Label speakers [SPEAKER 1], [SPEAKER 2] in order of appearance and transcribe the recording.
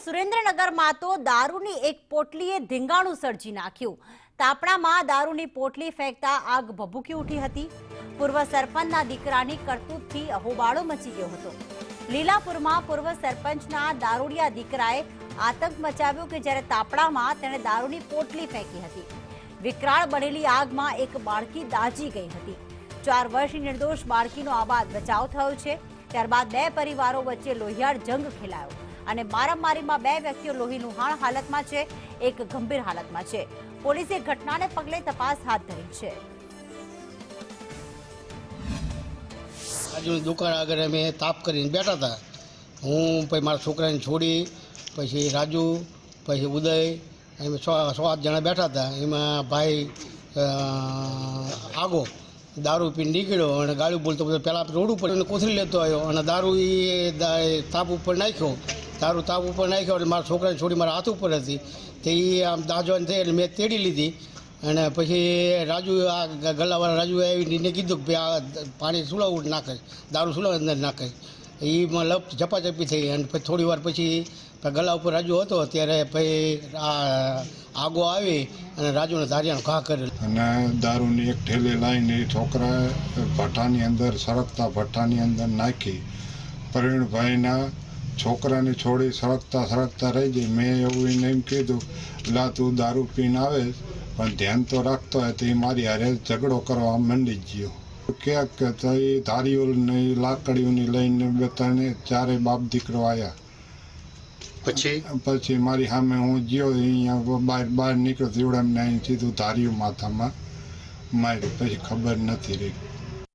[SPEAKER 1] સુરેન્દ્રનગરમાં તો દારૂની એક પોટલીએ ધીંગાણું સર્જી નાખ્યું। તાપણામાં દારૂની પોટલી ફેંકતા આગ ભભૂકી ઉઠી હતી। પૂર્વ સરપંચના દીકરાની કરતૂતથી હોબાળો મચી ગયો હતો। લીલાપુરમાં પૂર્વ સરપંચના દારૂડિયા દીકરાએ આતંક મચાવ્યો કે જ્યારે તાપણામાં તેણે દારૂની પોટલી ફેંકી હતી। વિકરાળ બનેલી આગમાં એક બાળકી દાઝી ગઈ હતી। 4 વર્ષની નિર્દોષ બાળકીનો આબાદ બચાવ થયો છે। ત્યારબાદ બે પરિવારો વચ્ચે લોહિયાળ જંગ ખેલાયો અને મારામારીમાં બે વ્યક્તિઓ લોહીલુહાણ હાલતમાં છે, એક ગંભીર હાલતમાં છે। પોલીસે ઘટનાને પગલે તપાસ હાથ ધરી છે।
[SPEAKER 2] રાજુની દુકાન આગળ અમે તાપ કરીને બેઠા હતા। હું પછી મારા છોકરાને છોડી પછી રાજુ પછી ઉદય અમે 6-8 જણા બેઠા હતા। એમાં ભાઈ આગો દારૂ પીને નીકળ્યો અને ગાડી બોલતો બધો પહેલાં રોડ ઉપર એને કોથળી લેતો આવ્યો અને દારૂ એ તાપ ઉપર નાખ્યો। દારૂ તાપ ઉપર નાખ્યો એટલે મારા છોકરાને છોડી મારા હાથ ઉપર હતી તે એ આમ દાજવાની થઈ એટલે મેં તેડી લીધી અને પછી રાજુ આ ગલ્લાવાળા રાજુ આવીને કીધું કે આ પાણી સુલાવું નાખે, દારૂ સુલાવ અંદર નાખે। એમાં ઝપાઝપી થઈ અને પછી થોડી વાર પછી ગલ્લા ઉપર રાજુ હતો ત્યારે પછી આગો આવી અને રાજુને ધારિયાનો ઘા કરેલો
[SPEAKER 3] અને દારૂની એક ઠેલી લાવીને છોકરા ભઠ્ઠાની અંદર સળગતા ભઠ્ઠાની અંદર નાખી પ્રવીણભાઈના છોકરાને છોડી સળગતા રહી ગઈ। મેં એવું એને એમ કીધું લા તું દારૂ પીને આવે પણ ધ્યાન તો રાખતો હોય તો એ મારી હારે ઝઘડો કરવા માંડી ગયો। ક્યાંક તો એ ધારીઓની લાકડીઓની લઈને બધાને 4 બાપ દીકરો આવ્યા। પછી મારી સામે હું ગયો અહીંયા બહાર નીકળ્યો એવડામને અહીં સીધું ધાર્યું માથામાં માર્યું। પછી ખબર નથી રહી।